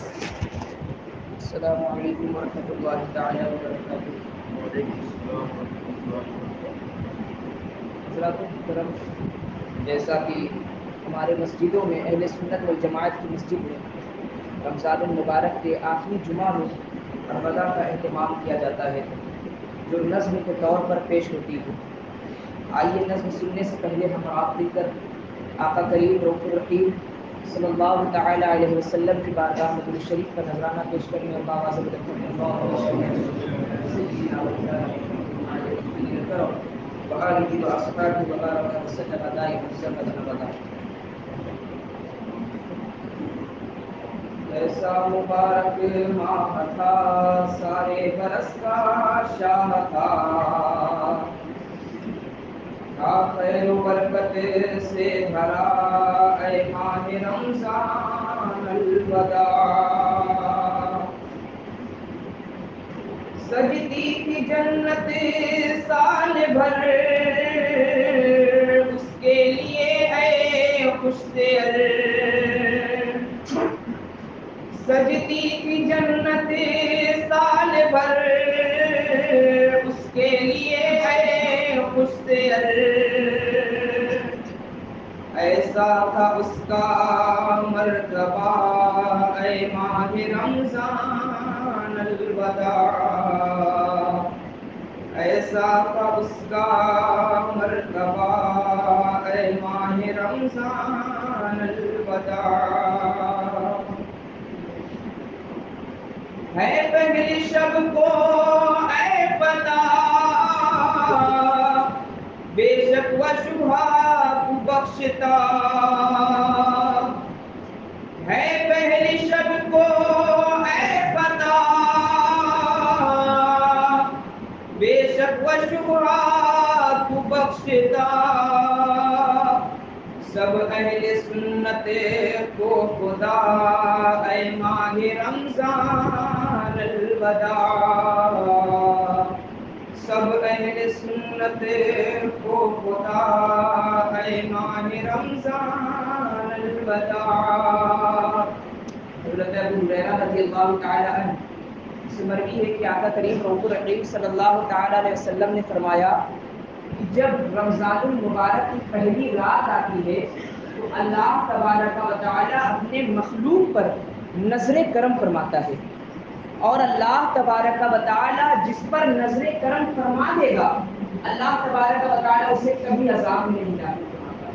السلام علیکم ورحمۃ اللہ تعالیٰ وبرکاتہ۔ حضرات محترم، جیسا کہ ہمارے مسجدوں میں اہل سنت والجماعت کی مسجد میں رمضان المبارک کے آخری جمعہ میں رمضان کا اہتمام کیا جاتا ہے، جو نظم کے طور پر پیش ہوتی ہے۔ آئیے نظم سننے سے پہلے ہم آپ مل کر آقا کریم رؤوف الرحیم صلی اللہ تعالیٰ علیہ وسلم کی بارگاہ میں درود شریف کا نذرانہ پیش کرنے اور باواز ایسا مبارک ماہ تھا، سارے برس کا شاہ تھا، خیر و برکت سے بھرا اے ماہ رمضان الوداع۔ سجتی تھی جنت سال بھر، اس کے لیے ہے خوش دل۔ سجتی تھی جنت سال بھر، اس کے لیے ہے خوش دل۔ ایسا تھا اس کا مرتبہ اے ماہ رمضان الوداع۔ ایسا تھا اس کا مرتبہ اے ماہ رمضان الوداع۔ ہے پہلی شب کو اے پتہ، بے شک و شبہ تو بخشتا۔ ہے پہلی شب کو اے پتہ، بے شک و شبہ تو بخشتا۔ سب اہل سنت کو خدا اے ماہ رمضان الوداع۔ سب اہل سنت کو خدا اے ماہ رمضان الوداع۔ حضرت ابو ہریرہ رضی اللہ تعالی عنہ سے مروی ہے کہ آقا کریم رؤوف الرحیم صلی اللہ تعالی علیہ وسلم نے فرمایا کہ جب رمضان المبارک کی پہلی رات آتی ہے تو اللہ تبارک و تعالی اپنے مخلوق پر نظر کرم فرماتا ہے، اور اللہ تبارک و تعالی جس پر نظر کرم فرما دے گا اللہ تبارک و تعالی اسے کبھی عذاب میں نہیں داخل فرماتا۔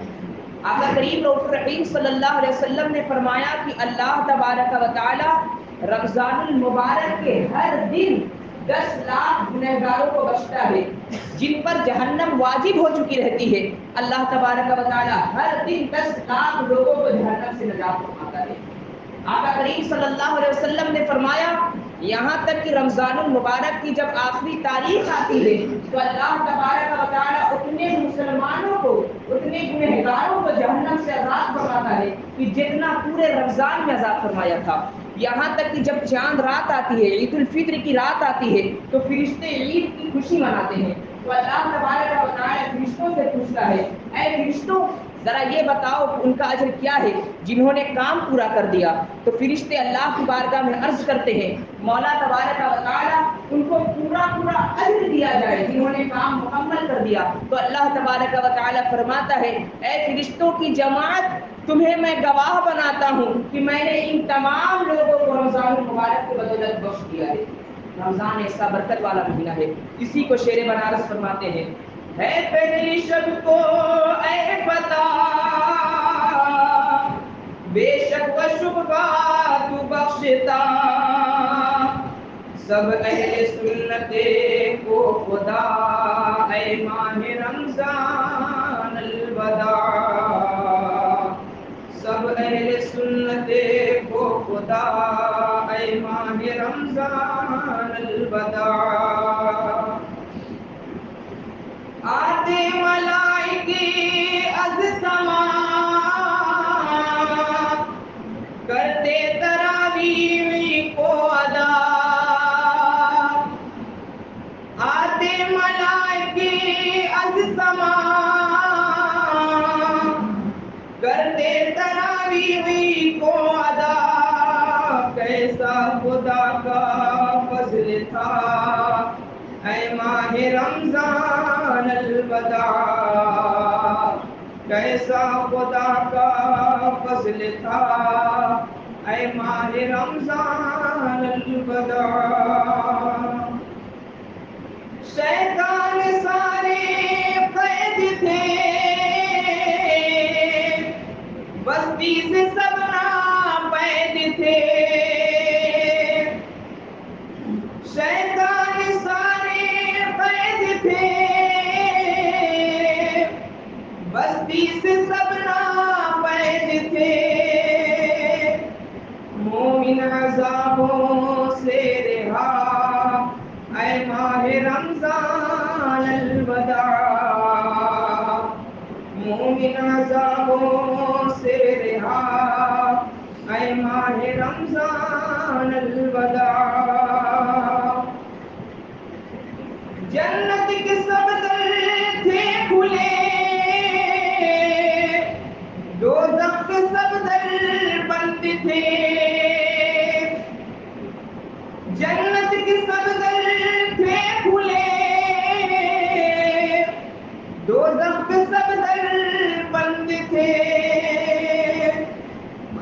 آقا کریم رؤوف الرحیم صلی اللہ علیہ وسلم نے فرمایا کہ اللہ تبارک و تعالی رمضان المبارک کے ہر دن 10 لاکھ گنہگاروں کو بخشتا ہے جن پر جہنم واجب ہو چکی رہتی ہے۔ اللہ تبارک و تعالی ہر دن 10 لاکھ لوگوں کو جہنم سے نجات فرماتا ہے۔ آقا کریم صلی اللہ علیہ وسلم نے فرمایا یہاں تک کہ رمضان المبارک کی جب آخری تاریخ آتی ہے تو اللہ تبارک و تعالی اتنے مسلمانوں کو، اتنے گنہگاروں کو جہنم سے آزاد فرماتا ہے کہ جتنا پورے رمضان میں آزاد فرمایا تھا۔ یہاں تک کہ جب چاند رات آتی ہے، عید الفطر کی رات آتی ہے تو فرشتے عید کی خوشی مناتے ہیں تو اللہ تبارک و تعالی فرشتوں سے پوچھتا ہے اے فرشتوں ذرا یہ بتاؤ ان کا اجر کیا ہے جنہوں نے کام پورا کر دیا۔ تو فرشتے اللہ کی بارگاہ میں عرض کرتے ہیں مولا تبارک و تعالی ان کو پورا اجر دیا جائے جنہوں نے کام مکمل کر دیا۔ تو اللہ تبارک و تعالی فرماتا ہے اے فرشتوں کی جماعت، تمہیں میں گواہ بناتا ہوں کہ میں نے ان تمام لوگوں کو رمضان المبارک کی بدولت بخش دیا ہے۔ رمضان ایسا برکت والا مہینہ ہے، اسی کو شیر بنارس فرماتے ہیں ہے پہلی شب کو اے پتہ، بے شک و شبہ تو بخشتا۔ سب اہل سنت کو خدا اے ماہ رمضان الوداع۔ سب اہل سنت کو خدا اے ماہ رمضان الوداع۔ آتے ملائکے از سما، کرتے تراویح کو ادا۔ آتے ملائکے از سما، کرتے تراویح کو ادا۔ کیسا خدا کا فضل تھا اے ماہ رمضان الوداع، کیسا خدا کا فضل تھا اے ماہ رمضان الوداع۔ شیطان سارے قید تھے، بستی سے سب ناپید تھے، شیطان سارے قید تھے، بستی سے سب ناپید تھے، مومن عذابوں سے رہا اے ماہ رمضان الوداع، مومن عذابوں سے رہا اے ماہ رمضان الوداع۔ جنت کے سب در تھے کھلے، دوزخ کے سب در بند تھے، جنت کے سب در تھے کھلے، دوزخ کے سب در بند تھے،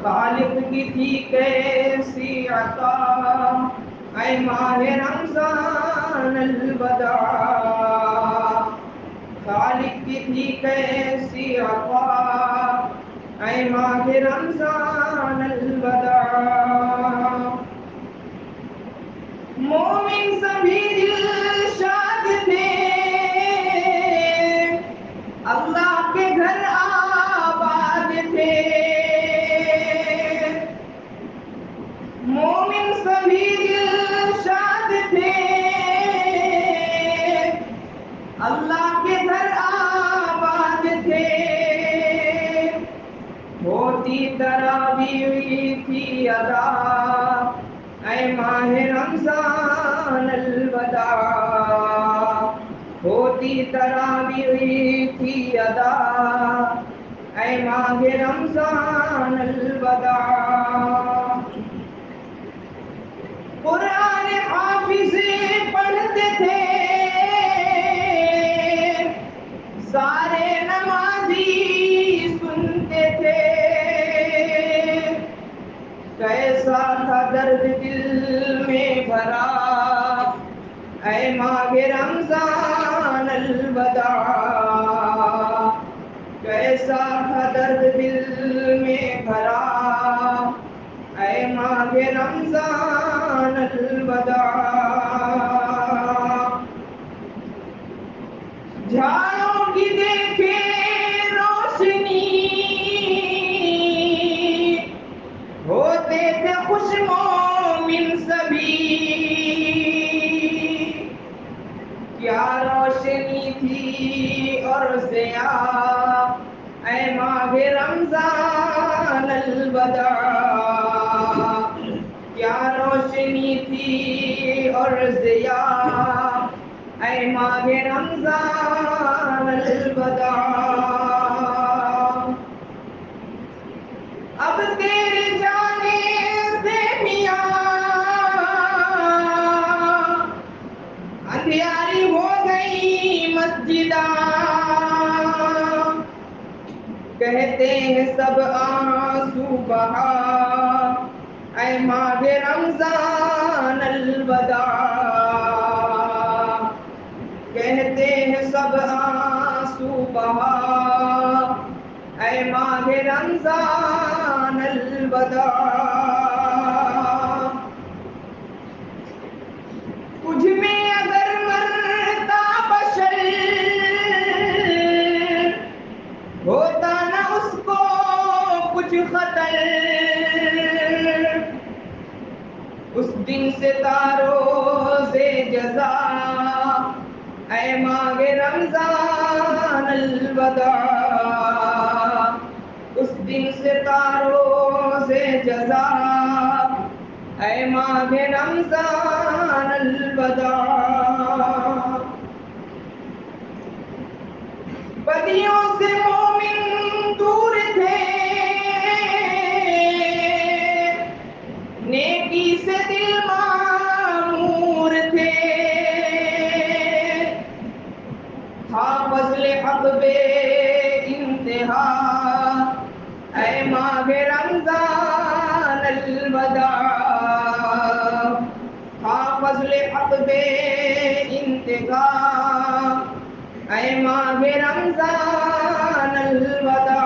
خالق کی تھی کیسی عطا اے ماہ رمضان الوداع، خالق کی تھی کیسی عطا اے ماہ رمضان الوداع۔ مومن سبھی دلشاد تھے، اللہ کے گھر آباد تھے، مومن سبھی دلشاد تھے، اللہ کے گھر آباد تھے، ہوتی تراویح تھی ادا اے ماہ رمضان الوداع، ہوتی تراویح تھی ادا اے ماہ رمضان الوداع۔ قرآن حافظ پڑھتے تھے، سارے نمازی سنتے تھے، کیسا تھا درد دل میں بھرا اے ماہ رمضان الوداع، کیسا تھا درد دل میں بھرا اے ماہ رمضان الوداع۔ جھاڑوں کی دیکھے روشنی، ہوتے تھے خوش مومن سبھی، کیا روشنی تھی اور ضیاء اے ماہ رمضان الوداع، کیا روشنی تھی اور ضیاء اے ماہ رمضان الوداع۔ اب تیرے جانے سے میاں اندھیاری ہو گئی مسجداں، کہتے ہیں سب آنسو بہا اے ماہ رمضان الوداع، کہتے ہیں سب آنسو بہا اے ماہ رمضان الوداع۔ تجھ میں اگر مرتا بشر، ہوتا نہ اس کو کچھ خطر، اس دن سے تاروزے جزا اے ماہ رمضان الوداع، اس دن سے تاروزے جزا اے ماہ رمضان الوداع۔ بدیوں سے مومن دور تھے، نیکی سے دل معمور تھے، تھا فضل حق بے انتہا، اے ماہ رمضان الوداع، تھا فضل حق بے انتہا، اے ماہ رمضان الوداع،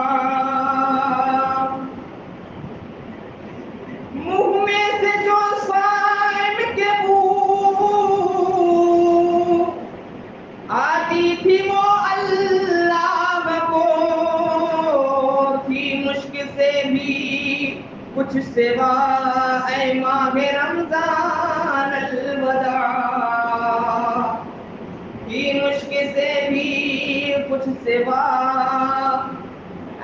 منہ میں سے جو صائم کے بو آتی تھی وہ اللہ کو، تھی مشک سے بھی کچھ سوا، اے ماہ رمضان الوداع، تھی مشک سے بھی کچھ سوا،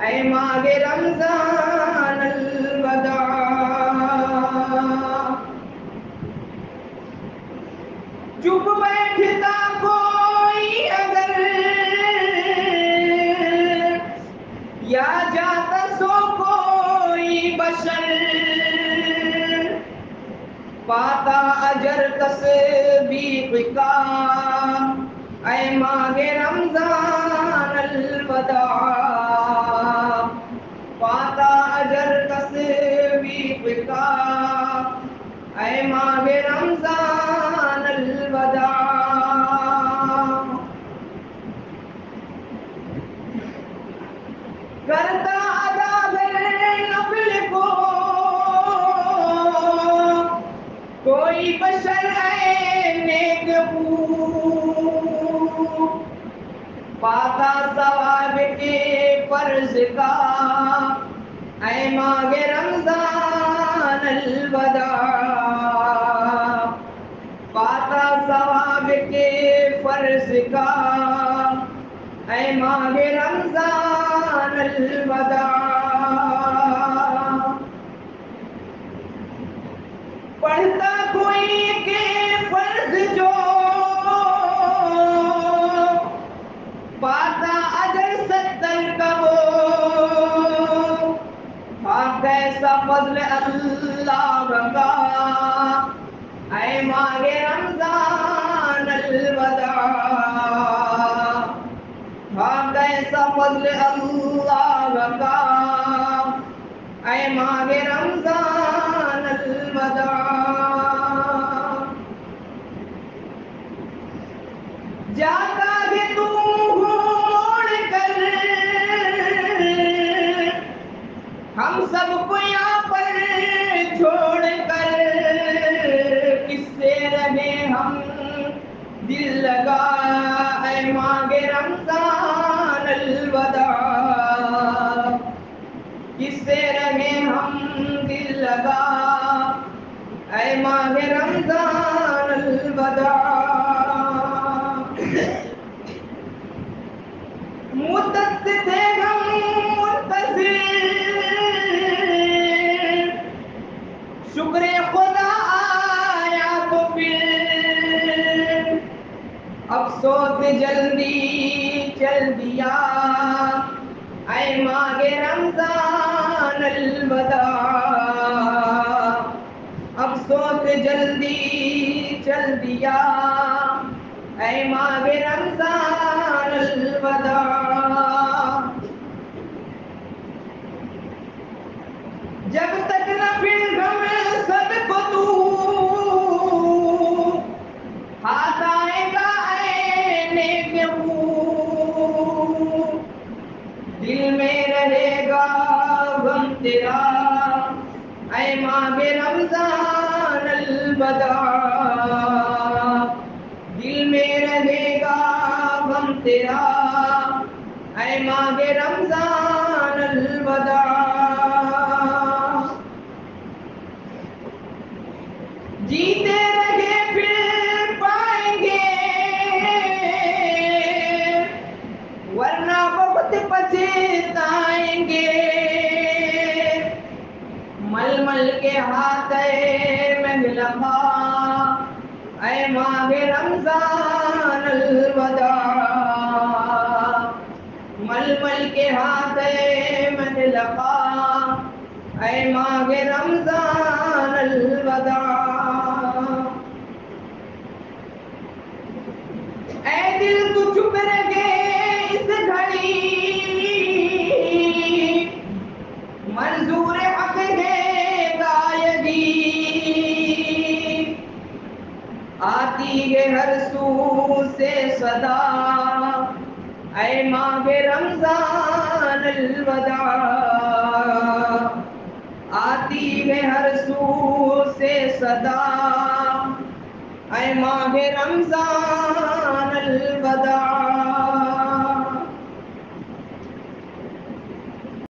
اے ماہ رمضان الوداع، چپ بیٹھتا کوئی اگر یا جاتا سو کوئی بشر، پاتا اجر تصدیق کا، اے ماہ رمضان الوداع، پاتا اجر تصدیق کا، اے ماہ رمضان الوداع، کرتا ادا نفل کو کوئی بشر، اے نیک خو، پاتا ثواب کے فرض کا، اے ماہ رمضان الوداع، پاتا ثواب کے فرض کا، اے ماہ رمضان الوداع، پڑھتا کوئی کے فرض جو پاتا اجر 70 کا وہ، کیسا فضل اللہ کا، اے ماہ رمضان الوداع، کیسا فضل اللہ کا، اے ماہ رمضان الوداع، جاتا ہے تو موڑ کر ہم سب کو یہاں پر چھوڑ کر، کس سے رہے ہم دل لگا، اے ماہ رمضان الوداع، کس سے رہے ہم دل لگا، اے ماہ رمضان الوداع، مدت تھے ہم منتظر، شکر خدا آیا تو پھر، افسوس جلدی چل دیا، اے ماہ رمضان الوداع، افسوس جلدی چل دیا، اے ماہ رمضان الوداع، جب تک نہ پھر ہم سب کو تو ہاتھ آئے گا، اے نیک خو، دل میں رہے گا غم تیرا، اے ماہ رمضان الوداع، دل میں رہے گا غم تیرا، اے ماہ رمضان الوداع، جیتے رہے پھر پائیں گے، ورنہ بہت پچھتائیں گے، مل مل کے ہاتھ مہلبا، اے ماہ رمضان الوداع، مل مل کے ہاتھ مہلبا، اے ماہ رمضان الوداع، صدا اے ماہ رمضان الوداع آتی ہے ہر سو سے صدا اے ماہ رمضان الوداع